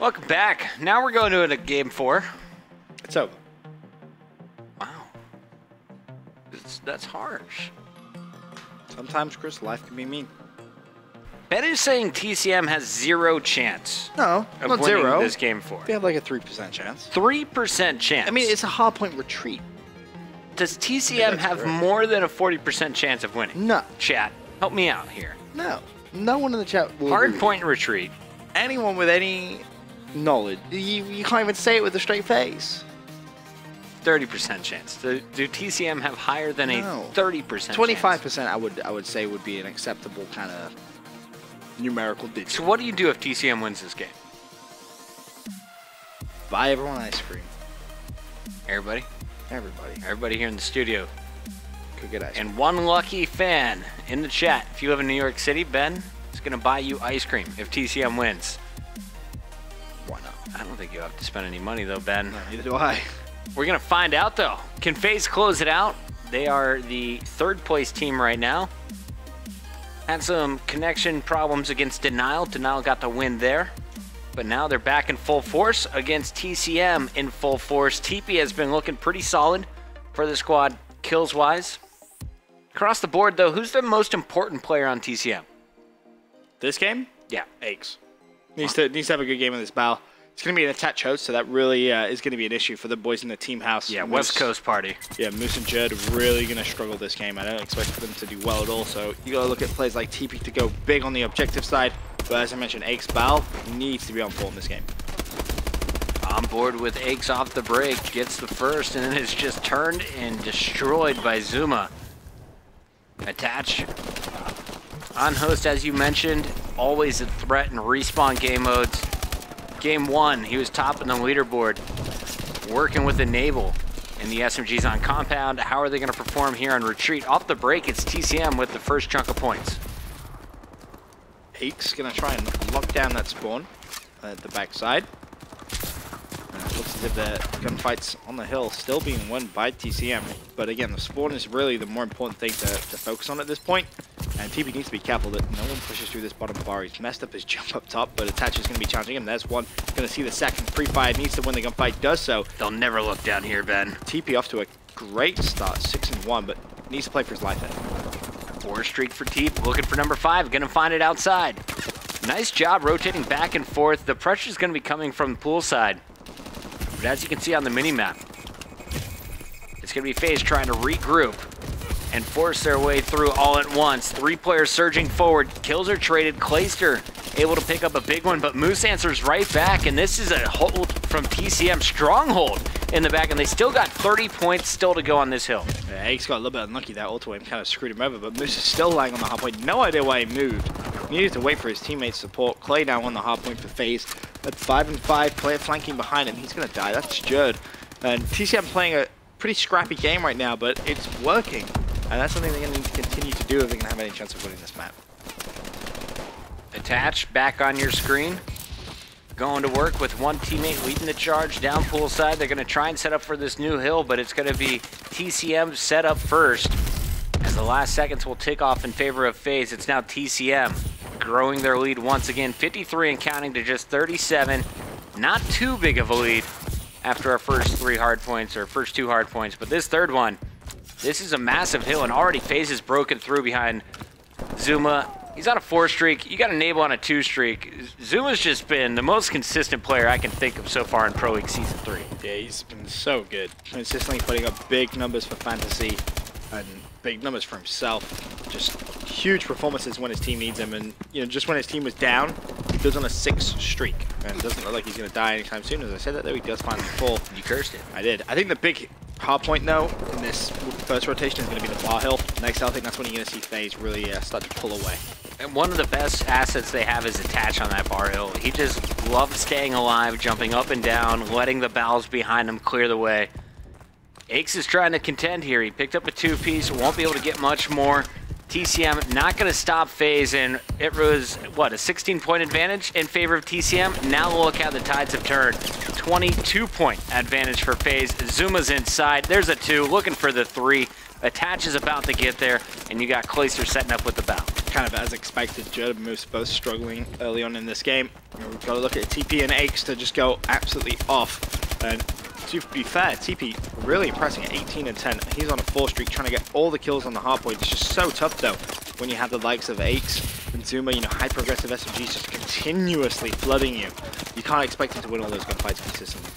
Welcome back. Now we're going to a game 4. It's over. Wow. That's harsh. Sometimes, Chris, life can be mean. Ben is saying TCM has 0 chance No, of not winning 0. this game 4. We have like a 3% chance. 3% chance. I mean, it's a hard point retreat. Does TCM have correct. more than a 40% chance of winning? No. Chat, help me out here. No. No one in the chat will Hard agree. point retreat. Anyone with any knowledge, you can't even say it with a straight face. 30% chance. Do TCM have higher than No. a 30% 25% I would say would be an acceptable kind of numerical digit. So what do you do if TCM wins this game? Buy everyone ice cream. Everybody? Everybody Here in the studio. could get ice cream. And one lucky fan in the chat. If you live in New York City, Ben is going to buy you ice cream if TCM wins. Why not? I don't think you have to spend any money, though, Ben. No, neither do I. We're going to find out, though. Can Faze close it out? They are the 3rd place team right now. Had some connection problems against Denial. Denial got the win there. But now they're back in full force against TCM in full force. TP has been looking pretty solid for the squad kills-wise. Across the board, though, who's the most important player on TCM? This game? Yeah. Aches. Needs to have a good game in this battle. It's going to be an attach host, so that really is going to be an issue for the boys in the team house. Yeah, West Coast party. Yeah, Moose and Jerd are really going to struggle this game. I don't expect them to do well at all, so you got to look at players like TP to go big on the objective side. But as I mentioned, Aches Bal needs to be on form this game. On board with Aches off the break, gets the first, and then is just turned and destroyed by Zuma. Attach. On host, as you mentioned, always a threat in respawn game modes. Game 1, he was top in the leaderboard, working with Enable, and the SMG's on compound. How are they going to perform here on retreat? Off the break, it's TCM with the first chunk of points. Aches going to try and lock down that spawn at the backside. And it looks as if the gunfight's on the hill still being won by TCM. But again, the spawn is really the more important thing to focus on at this point. And TP needs to be careful that no one pushes through this bottom bar. He's messed up his jump up top, but Attach is going to be challenging him. There's one. Going to see the second. Pre-fire needs to win the gunfight. Does so. They'll never look down here, Ben. TP off to a great start. 6-1, but needs to play for his life here. 4 streak for Teep, looking for number 5, gonna find it outside. Nice job rotating back and forth. The pressure's gonna be coming from the pool side. But as you can see on the mini-map, it's gonna be Faze trying to regroup and force their way through all at once. 3 players surging forward, kills are traded. Clayster able to pick up a big one, but Moose answers right back, and this is a hold from TCM, stronghold in the back, and they still got 30 points still to go on this hill. Yeah, Aches got a little bit unlucky. That auto aim kind of screwed him over, but Moose is still lying on the hard point. No idea why he moved. He needed to wait for his teammates' support. Clay now on the hard point for Faze. At 5-5, player flanking behind him. He's going to die. That's Jerd. And TCM playing a pretty scrappy game right now, but it's working. And that's something they're going to need to continue to do if they're going to have any chance of winning this map. Attach back on your screen. Going to work with one teammate leading the charge down poolside. They're going to try and set up for this new hill, but it's going to be TCM set up first. As the last seconds will tick off in favor of Faze, it's now TCM growing their lead once again. 53 and counting to just 37. Not too big of a lead after our first 3 hard points, or first 2 hard points, but this third one, this is a massive hill, and already Faze is broken through behind Zuma. He's on a 4 streak. You got Enable on a 2 streak. Zuma's just been the most consistent player I can think of so far in Pro League Season 3. Yeah, he's been so good. Consistently putting up big numbers for Fantasy and big numbers for himself. Just huge performances when his team needs him. And, you know, just when his team was down, he goes on a 6 streak. And it doesn't look like he's going to die anytime soon. As I said that, though, he does finally fall. You cursed it. I did. I think the big hard point, though, in this first rotation is going to be the bar hill. Next, I think that's when you're going to see Faze really start to pull away. And one of the best assets they have is Attach on that bar hill. He just loves staying alive, jumping up and down, letting the bowels behind him clear the way. Aches is trying to contend here. He picked up a 2-piece, won't be able to get much more. TCM not going to stop Faze, and it was, what, a 16-point advantage in favor of TCM? Now look how the tides have turned. 22-point advantage for Faze. Zuma's inside. There's a 2, looking for the 3. Attach is about to get there, and you got Clayster setting up with the bow. kind of as expected, Jerd and Moose both struggling early on in this game. We've got to look at TP and Aches to just go absolutely off. And to be fair, TP really impressing at 18 and 10. He's on a 4 streak trying to get all the kills on the hardpoint. It's just so tough though when you have the likes of Aches and Zuma, you know, hyper-aggressive SMGs just continuously flooding you. You can't expect him to win all those gunfights consistently.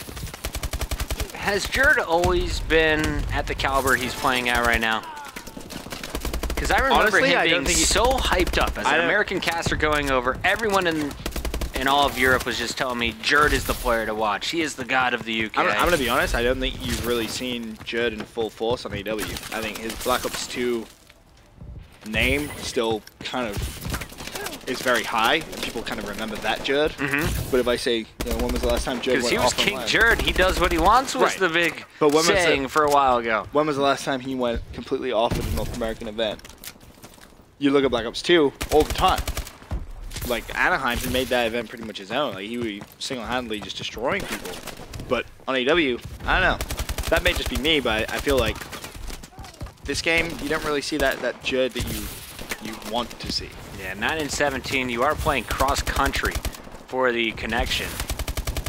Has Jerd always been at the caliber he's playing at right now? Because I remember Honestly, him being so hyped up as an American caster going over. Everyone in all of Europe was just telling me Jerd is the player to watch. He is the god of the UK. I'm going to be honest, I don't think you've really seen Jerd in full force on AW. I think his Black Ops 2 name still kind of is very high. People kind of remember that Jerd. But if I say, you know, when was the last time Jerd went off? Because he was King Jerd. He does what he wants was the big saying for a while ago. When was the last time he went completely off at a North American event? You look at Black Ops 2 all the time. Like Anaheim, he made that event pretty much his own. Like he was single-handedly just destroying people. But on AW, I don't know. That may just be me, but I feel like this game, you don't really see that Jerd that you want to see. Yeah, 9 and 17. You are playing cross-country for the connection.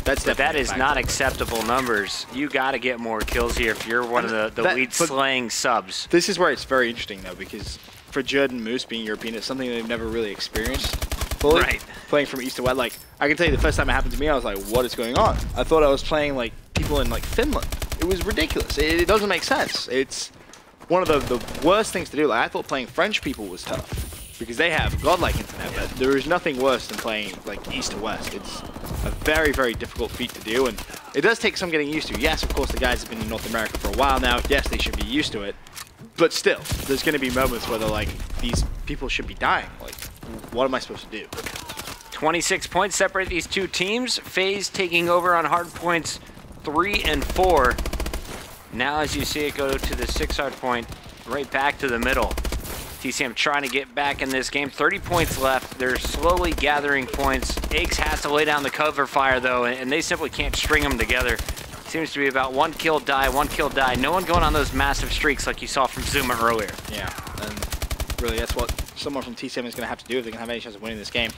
That is not acceptable numbers. You got to get more kills here if you're one of the lead slaying subs. This is where it's very interesting though, because for Jerd and Moose being European, it's something they've never really experienced fully. Right. Playing from east to west, like I can tell you the first time it happened to me, I was like, what is going on? I thought I was playing like people in like Finland. It was ridiculous. It doesn't make sense. It's one of the worst things to do. Like I thought playing French people was tough because they have godlike internet, but there is nothing worse than playing like east to west. It's a very, very difficult feat to do, and it does take some getting used to. Yes, of course, the guys have been in North America for a while now. Yes, they should be used to it. But still, there's going to be moments where they're like, these people should be dying. Like, what am I supposed to do? 26 points separate these two teams. Faze taking over on hard points 3 and 4. Now, as you see it go to the 6 hard point, right back to the middle. TCM trying to get back in this game. 30 points left. They're slowly gathering points. Aches has to lay down the cover fire, though, and they simply can't string them together. Seems to be about 1 kill, die, 1 kill, die. No one going on those massive streaks like you saw from Zuma earlier. Yeah, and really that's what someone from TCM is going to have to do if they can have any chance of winning this game.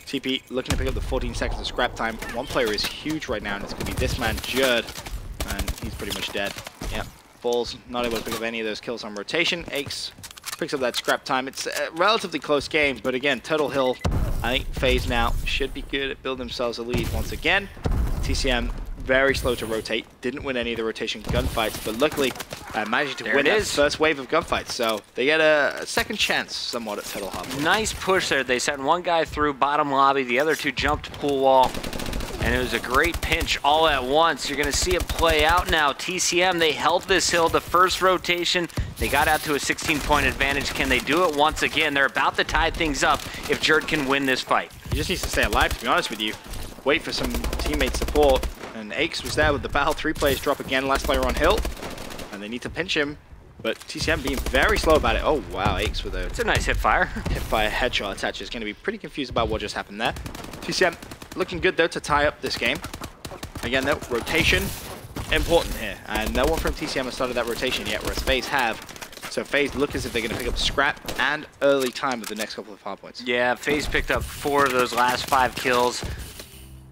TP looking to pick up the 14 seconds of scrap time. One player is huge right now, and it's going to be this man, Jerd, and he's pretty much dead. Yep, falls, not able to pick up any of those kills on rotation. Aches picks up that scrap time. It's a relatively close game, but again, Turtle Hill, I think Faze now should be good at building themselves a lead once again. TCM very slow to rotate, didn't win any of the rotation gunfights, but luckily managed to win that first wave of gunfights, so they get a second chance somewhat at Turtle Hub. Nice push there. They sent one guy through bottom lobby, the other two jumped pool wall, and it was a great pinch all at once. You're going to see it play out now. TCM, they held this hill the first rotation. They got out to a 16-point advantage. Can they do it once again? They're about to tie things up if Jerd can win this fight. He just needs to stay alive, to be honest with you. Wait for some teammate support. And Aches was there with the battle. 3 players drop again, last player on hill. And they need to pinch him. But TCM being very slow about it. Oh, wow, Aches with a... It's a nice hip fire. Hip fire headshot attached. Is going to be pretty confused about what just happened there. TCM looking good, though, to tie up this game. Again, though, rotation, important here. And no one from TCM has started that rotation yet, whereas Faze have. So Faze look as if they're going to pick up scrap and early time of the next couple of hardpoints. Yeah, Faze picked up 4 of those last 5 kills.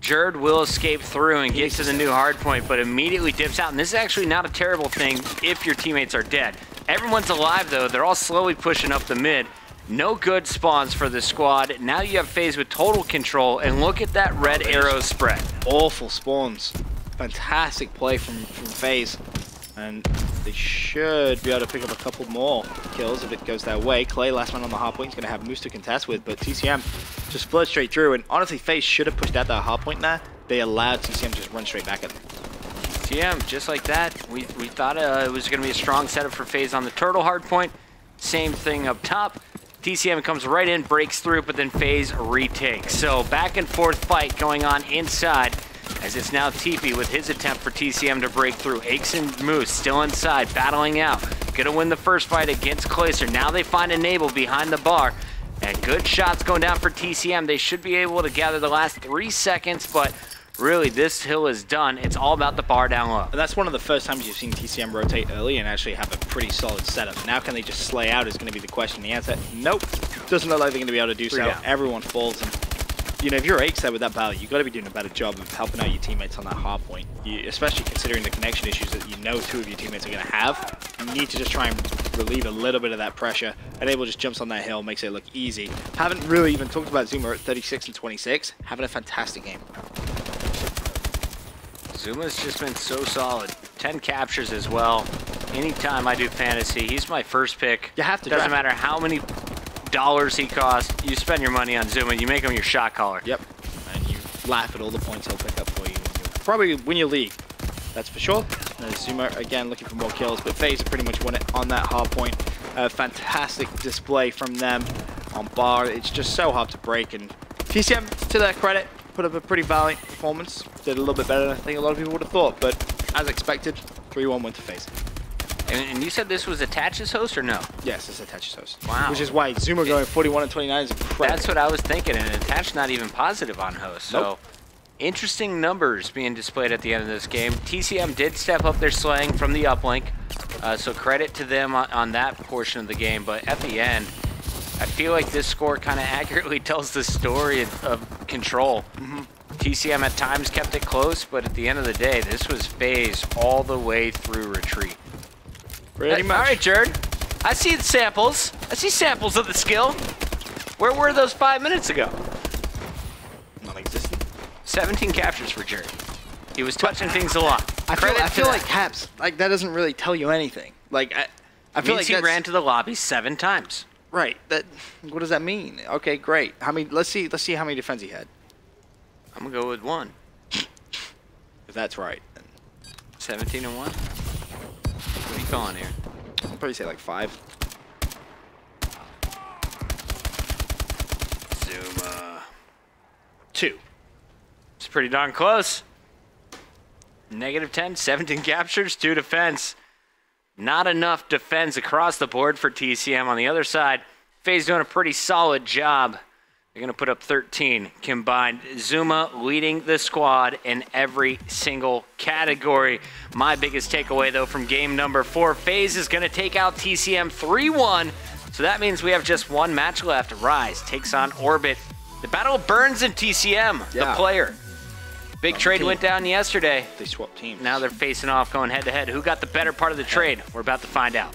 Jerd will escape through and get to the new hardpoint, but immediately dips out. And this is actually not a terrible thing if your teammates are dead. Everyone's alive, though. They're all slowly pushing up the mid. No good spawns for the squad. Now you have Faze with total control, and look at that red arrow spread. Awful spawns. Fantastic play from Faze. And they should be able to pick up a couple more kills if it goes their way. Clay, last man on the hardpoint, is going to have Moose to contest with, but TCM just flowed straight through. And honestly, Faze should have pushed out that hardpoint there. They allowed TCM to just run straight back at them. TCM, just like that. We thought it was going to be a strong setup for Faze on the turtle hardpoint. Same thing up top. TCM comes right in, breaks through, but then Faze retakes. So back and forth fight going on inside. As it's now TP with his attempt for TCM to break through. Aches and Moose still inside, battling out. Gonna win the first fight against Clayser. Now they find Enable behind the bar. And good shots going down for TCM. They should be able to gather the last 3 seconds, but really this hill is done. It's all about the bar down low. And that's one of the first times you've seen TCM rotate early and actually have a pretty solid setup. Now can they just slay out is going to be the question. The answer, nope. Doesn't look like they're going to be able to do so. down. Everyone falls. And, you know, if you're Aches there with that battle, you've got to be doing a better job of helping out your teammates on that hard point. Especially considering the connection issues that you know 2 of your teammates are going to have. You need to just try and relieve a little bit of that pressure. And Abel just jumps on that hill, makes it look easy. Haven't really even talked about Zuma at 36 and 26. Having a fantastic game. Zuma's just been so solid. 10 captures as well. Anytime I do fantasy, he's my first pick. You have to. Doesn't matter how many dollars he costs. You spend your money on Zuma. You make him your shot caller. Yep. And you laugh at all the points he'll pick up for you. Probably win your league. That's for sure. Zuma again looking for more kills, but Faze pretty much won it on that hard point. Fantastic display from them on bar. It's just so hard to break. And TCM, to their credit, put up a pretty valiant performance. Did a little bit better than I think a lot of people would have thought. But as expected, 3-1 win to Faze. And you said this was Attach's host or no? Yes, it's Attach's host. Wow. Which is why Zuma going 41 and 29 is incredible. That's what I was thinking, and Attach not even positive on host. Nope. So interesting numbers being displayed at the end of this game. TCM did step up their slaying from the uplink, so credit to them on that portion of the game. But at the end, I feel like this score kind of accurately tells the story of control. TCM at times kept it close, but at the end of the day, this was Faze all the way through retreat. Pretty much. All right, Jared. I see the samples. I see samples of the skill. Where were those 5 minutes ago? Non-existent. 17 captures for Jared. He was touching things a lot. I feel like Caps, like that doesn't really tell you anything. Like I feel like he ran to the lobby 7 times. Right. That. What does that mean? Okay, great. How many? Let's see how many defense he had. I'm gonna go with 1. If that's right. Then 17 and 1. What are you calling here? I'll probably say like 5. Zuma. 2. It's pretty darn close. -10, 17 captures, 2 defense. Not enough defense across the board for TCM. On the other side, Faze doing a pretty solid job. They're going to put up 13 combined. Zuma leading the squad in every single category. My biggest takeaway, though, from game number 4, Faze is going to take out TCM 3-1. So that means we have just 1 match left. Rise takes on Orbit. The battle burns in TCM, the player. Big trade went down yesterday. They swapped teams. Now they're facing off, going head-to-head. Who got the better part of the trade? We're about to find out.